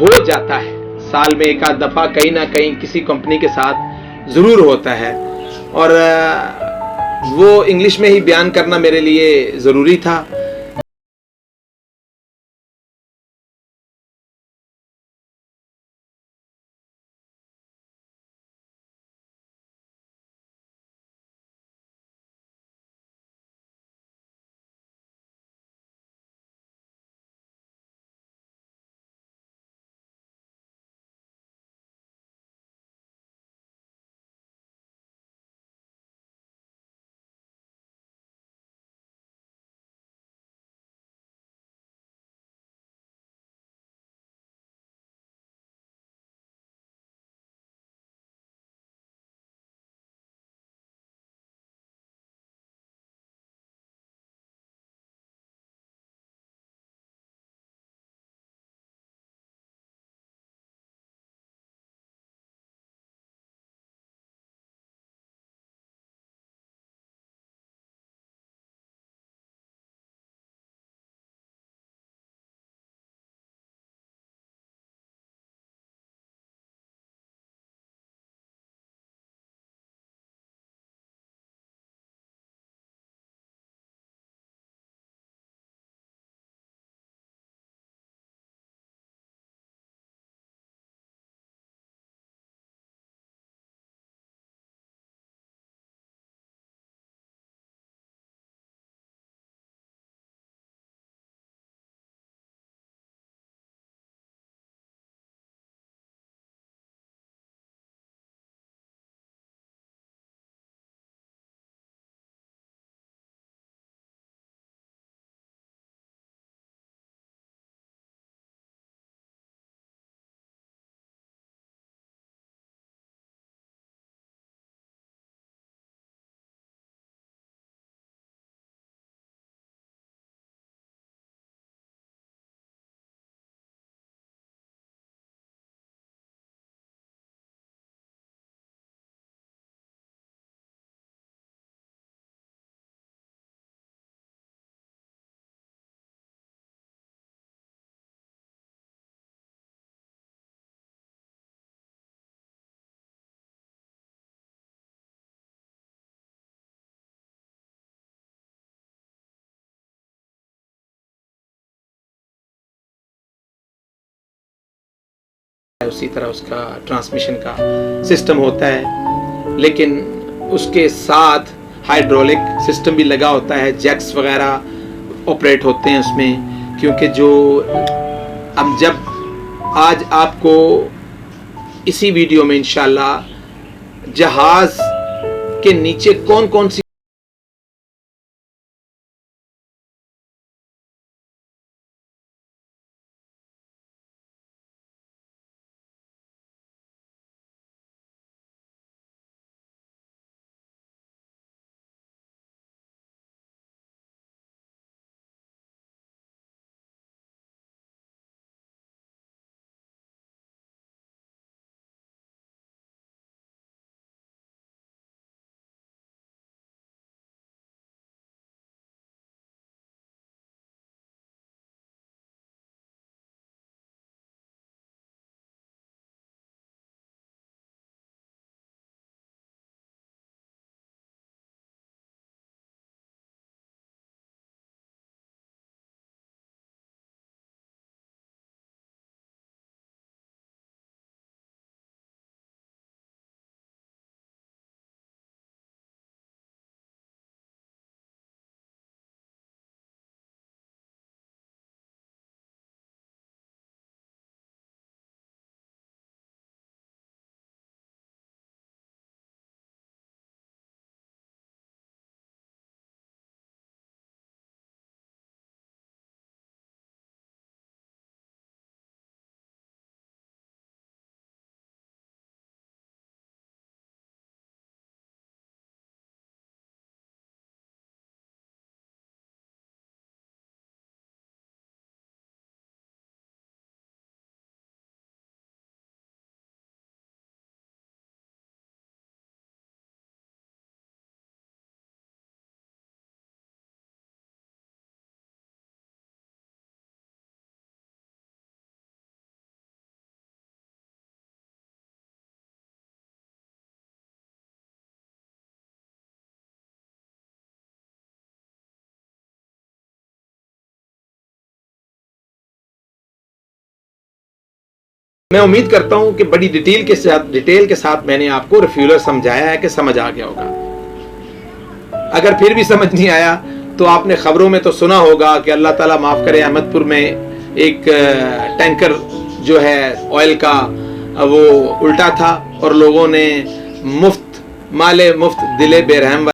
हो जाता है, साल में एक आध दफा कहीं ना कहीं किसी कंपनी के साथ जरूर होता है। और वो इंग्लिश में ही बयान करना मेरे लिए जरूरी था। उसी तरह उसका ट्रांसमिशन का सिस्टम होता है, लेकिन उसके साथ हाइड्रोलिक सिस्टम भी लगा होता है, जैक्स वगैरह ऑपरेट होते हैं उसमें। क्योंकि जो अब जब आज आपको इसी वीडियो में इंशाल्लाह जहाज के नीचे कौन कौन सी मैं उम्मीद करता हूं कि बड़ी डिटेल के साथ मैंने आपको रिफ्यूलर समझाया है कि समझ आ गया होगा। अगर फिर भी समझ नहीं आया तो आपने खबरों में तो सुना होगा कि अल्लाह ताला माफ करे, अहमदपुर में एक टैंकर जो है ऑयल का वो उल्टा था और लोगों ने मुफ्त माले मुफ्त दिले बेरहम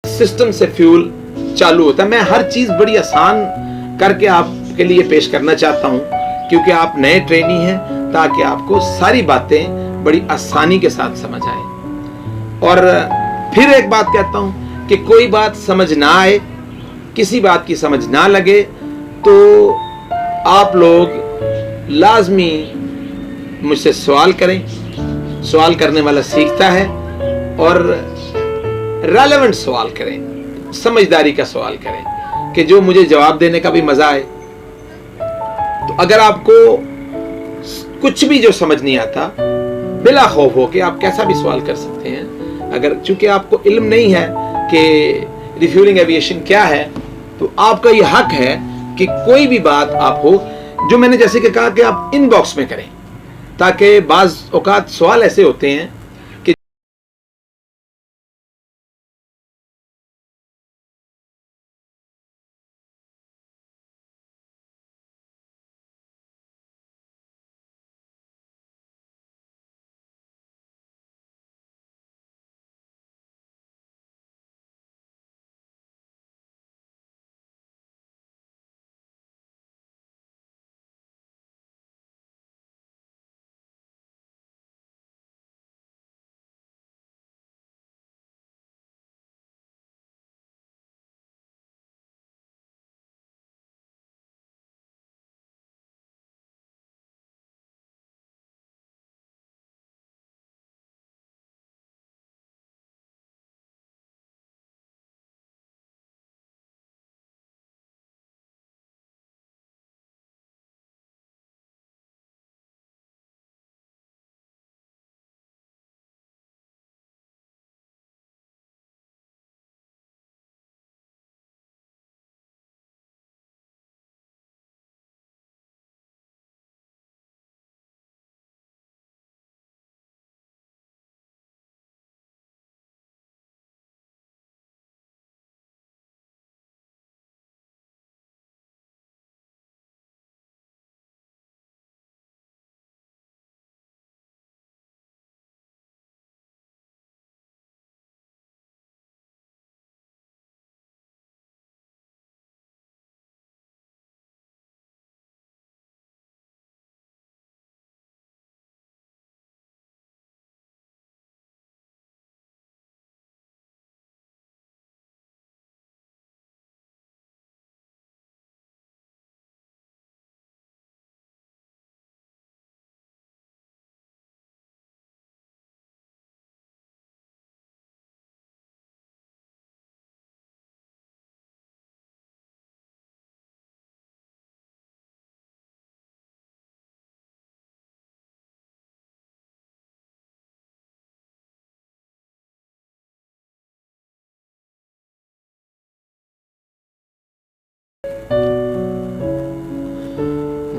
सिस्टम से फ्यूल चालू होता है। मैं हर चीज बड़ी आसान करके आपके लिए पेश करना चाहता हूं क्योंकि आप नए ट्रेनी हैं, ताकि आपको सारी बातें बड़ी आसानी के साथ समझ आए। और फिर एक बात कहता हूं कि कोई बात समझ ना आए, किसी बात की समझ ना लगे तो आप लोग लाजमी मुझसे सवाल करें। सवाल करने वाला सीखता है, और रेलेवेंट सवाल करें, समझदारी का सवाल करें कि जो मुझे जवाब देने का भी मजा आए। तो अगर आपको कुछ भी जो समझ नहीं आता, बिला खौफ हो के आप कैसा भी सवाल कर सकते हैं। अगर चूंकि आपको इल्म नहीं है कि रिफ्यूलिंग एविएशन क्या है, तो आपका ये हक है कि कोई भी बात आप हो, जो मैंने जैसे कि कहा कि आप इनबॉक्स में करें, ताकि बाज औकात सवाल ऐसे होते हैं कि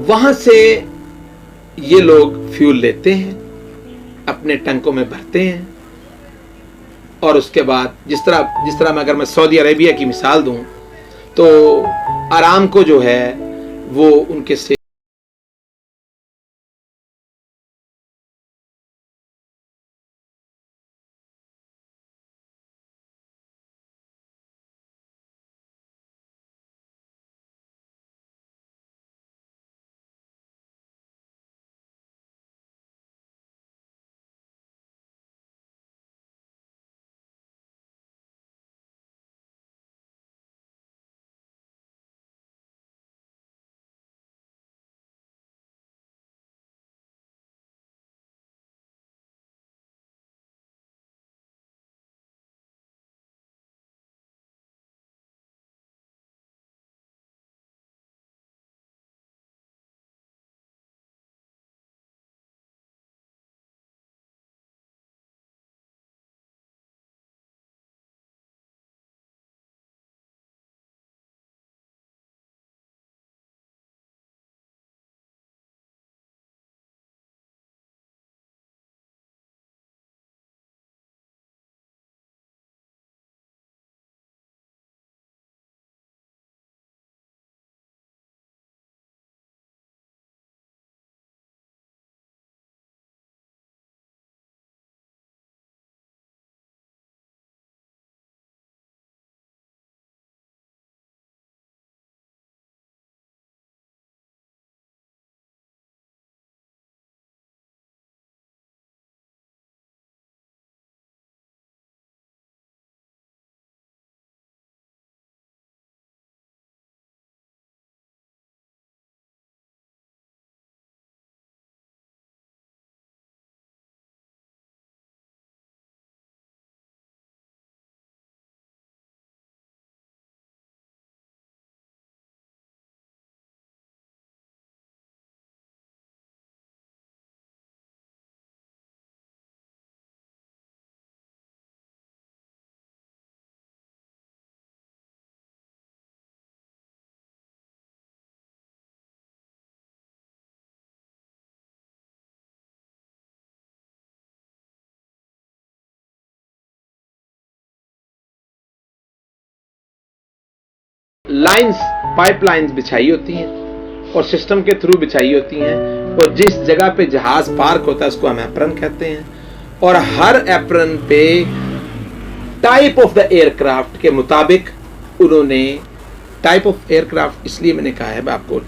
वहां से ये लोग फ्यूल लेते हैं, अपने टंकों में भरते हैं, और उसके बाद जिस तरह मैं अगर मैं सऊदी अरेबिया की मिसाल दूं, तो आरामको जो है वो उनके से लाइंस, पाइपलाइंस बिछाई होती हैं और सिस्टम के थ्रू बिछाई होती हैं, और जिस जगह पे जहाज पार्क होता है उसको हम एप्रन कहते हैं। और हर एप्रन पे टाइप ऑफ द एयरक्राफ्ट के मुताबिक उन्होंने, टाइप ऑफ एयरक्राफ्ट इसलिए मैंने कहा है, मैं आपको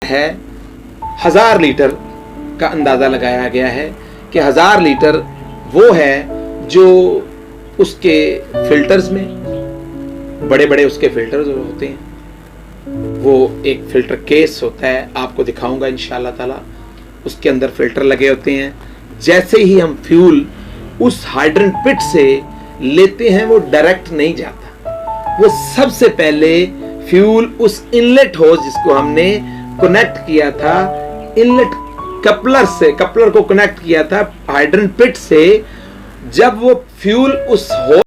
है 1000 लीटर का अंदाजा लगाया गया है कि 1000 लीटर वो है जो उसके फिल्टर्स में, बड़े बड़े उसके फिल्टर्स होते हैं, वो एक फिल्टर केस होता है, आपको दिखाऊंगा इंशाल्लाह ताला, उसके अंदर फिल्टर लगे होते हैं। जैसे ही हम फ्यूल उस हाइड्रेंट पिट से लेते हैं वो डायरेक्ट नहीं जाता, वो सबसे पहले फ्यूल उस इनलेट होज जिसको हमने कनेक्ट किया था, इनलेट कपलर से, कपलर को कनेक्ट किया था हाइड्रेंट पिट से, जब वो फ्यूल उस होज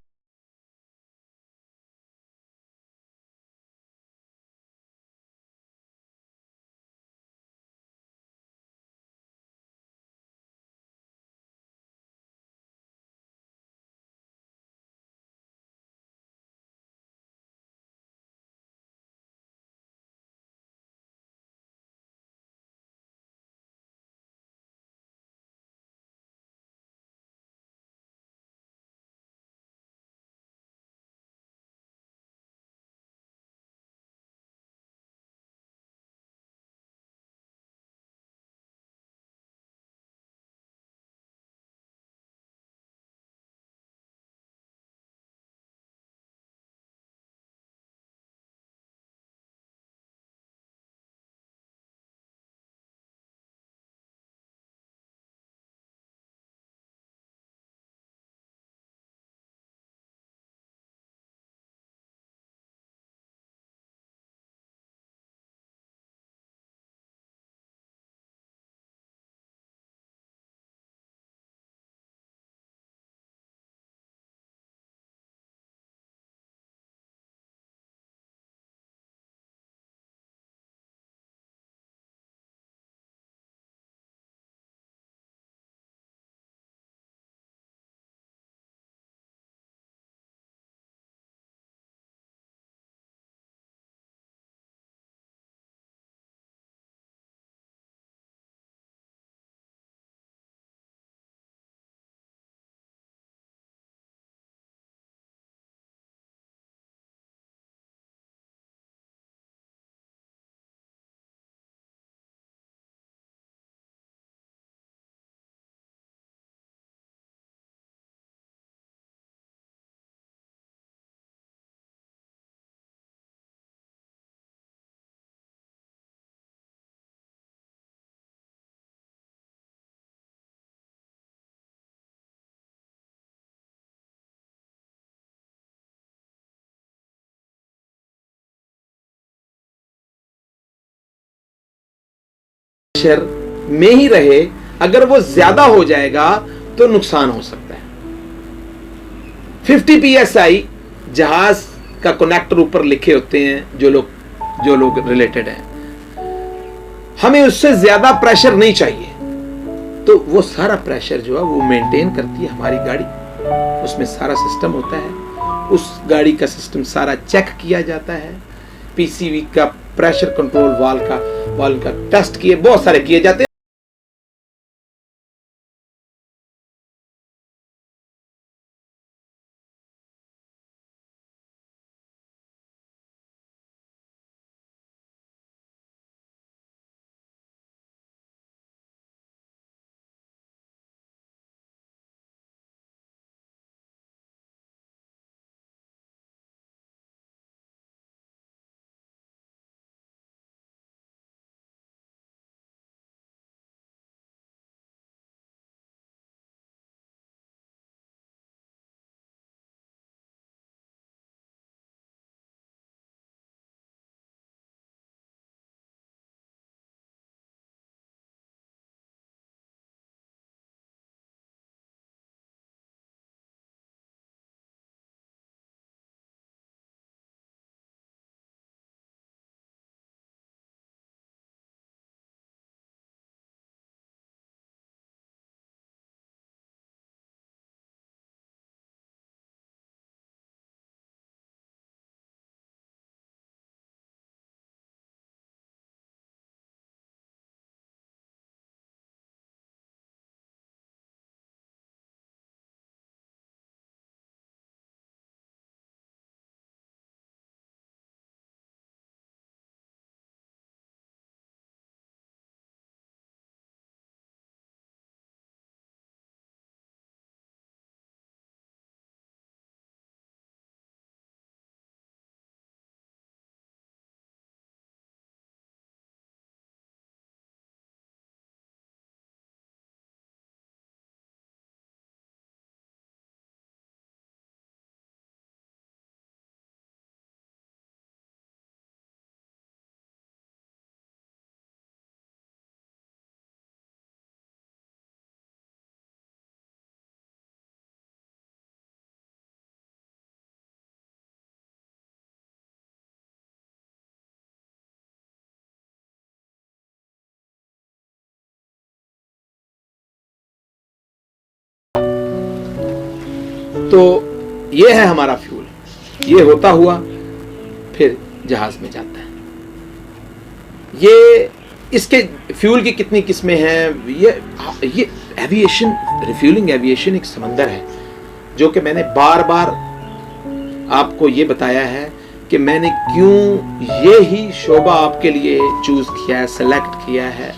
प्रेशर में ही रहे, अगर वो ज्यादा हो जाएगा तो नुकसान हो सकता है। 50 psi जहाज का कनेक्टर ऊपर लिखे होते हैं, जो लोग रिलेटेड हैं, हमें उससे ज्यादा प्रेशर नहीं चाहिए। तो वो सारा प्रेशर जो है वो मेंटेन करती है हमारी गाड़ी, उसमें सारा सिस्टम होता है, उस गाड़ी का सिस्टम सारा चेक किया जाता है, पीसीवी का प्रेशर कंट्रोल वाल्व का टेस्ट किए, बहुत सारे किए जाते हैं। तो ये है हमारा फ्यूल, ये होता हुआ फिर जहाज में जाता है। ये इसके फ्यूल की कितनी किस्में हैं, ये एविएशन, रिफ्यूलिंग एविएशन एक समंदर है, जो कि मैंने बार बार आपको ये बताया है कि मैंने क्यों ये ही शोबा आपके लिए चूज किया है, सेलेक्ट किया है।